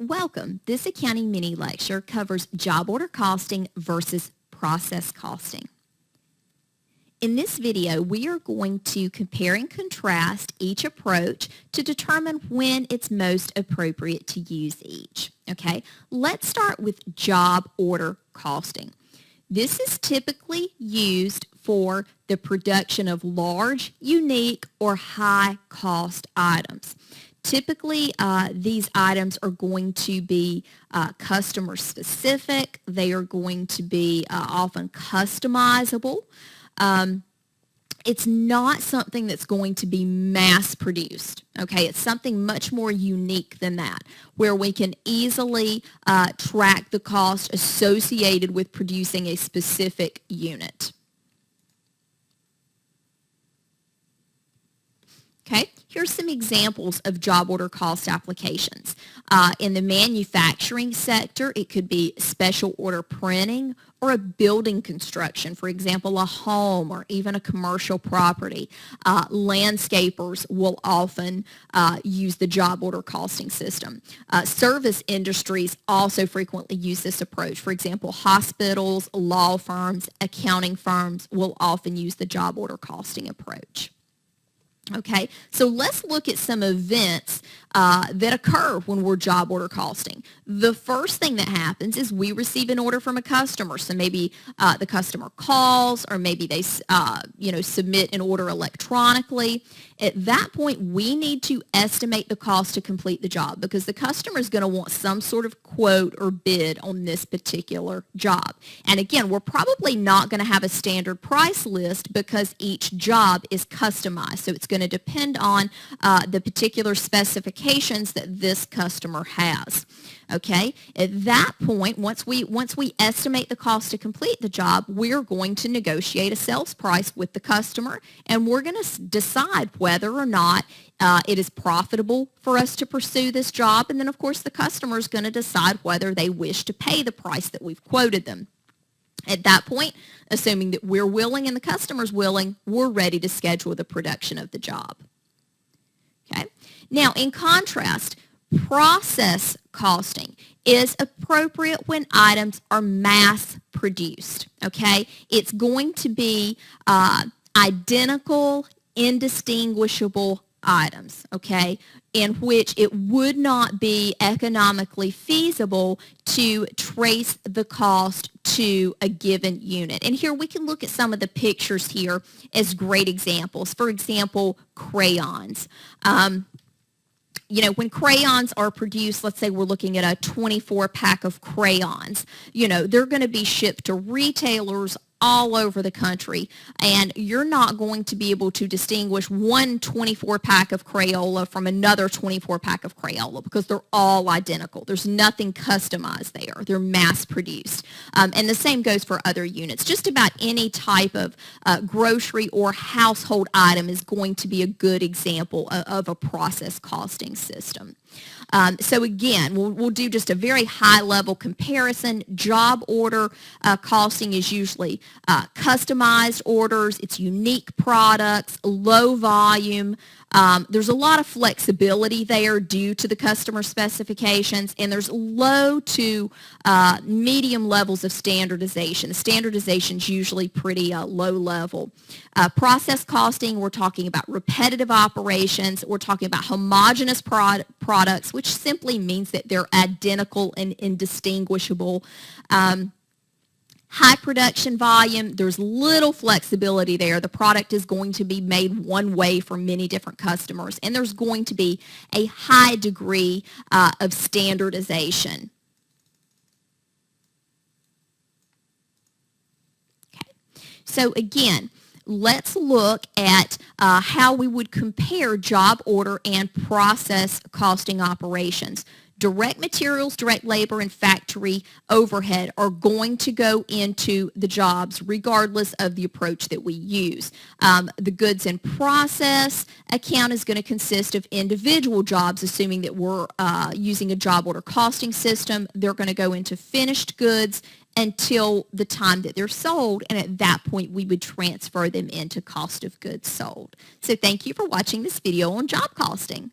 Welcome. This accounting mini lecture covers job order costing versus process costing. In this video, we are going to compare and contrast each approach to determine when it's most appropriate to use each. Okay, let's start with job order costing. This is typically used for the production of large, unique, or high-cost items. Typically, these items are going to be customer specific. They are going to be often customizable. It's not something that's going to be mass produced, okay? It's something much more unique than that, where we can easily track the cost associated with producing a specific unit. Okay, here's some examples of job order cost applications. In the manufacturing sector, it could be special order printing or a building construction, for example, a home or even a commercial property. Landscapers will often use the job order costing system. Service industries also frequently use this approach. For example, hospitals, law firms, accounting firms will often use the job order costing approach. Okay, so let's look at some events that occur when we're job order costing. The first thing that happens is we receive an order from a customer. So maybe the customer calls, or maybe they submit an order electronically. At that point, we need to estimate the cost to complete the job, because the customer is going to want some sort of quote or bid on this particular job. And again, we're probably not going to have a standard price list because each job is customized. So it's going to depend on the particular specifications that this customer has. Okay, at that point, once we estimate the cost to complete the job, we're going to negotiate a sales price with the customer, and we're going to decide whether or not it is profitable for us to pursue this job. And then, of course, the customer is going to decide whether they wish to pay the price that we've quoted them. At that point, assuming that we're willing and the customer's willing, we're ready to schedule the production of the job. Okay. Now, in contrast, process costing is appropriate when items are mass produced. Okay. It's going to be identical, indistinguishable items, okay, in which it would not be economically feasible to trace the cost to a given unit. And here we can look at some of the pictures here as great examples. For example, crayons. When crayons are produced, let's say we're looking at a 24-pack of crayons, they're going to be shipped to retailers all over the country, and you're not going to be able to distinguish one 24-pack of Crayola from another 24-pack of Crayola because they're all identical. There's nothing customized there. They're mass produced. And the same goes for other units. Just about any type of grocery or household item is going to be a good example of a process costing system. So again, we'll do just a very high-level comparison. Job order costing is usually customized orders. It's unique products, low volume. There's a lot of flexibility there due to the customer specifications, and there's low to medium levels of standardization. The standardization is usually pretty low level. Process costing, we're talking about repetitive operations. We're talking about homogeneous products, which simply means that they're identical and indistinguishable. High production volume, there's little flexibility there. The product is going to be made one way for many different customers, and there's going to be a high degree of standardization. Okay. So again, let's look at how we would compare job order and process costing operations. Direct materials, direct labor, and factory overhead are going to go into the jobs regardless of the approach that we use. The goods in process account is going to consist of individual jobs, assuming that we're using a job order costing system. They're going to go into finished goods until the time that they're sold, and at that point we would transfer them into cost of goods sold. So thank you for watching this video on job costing.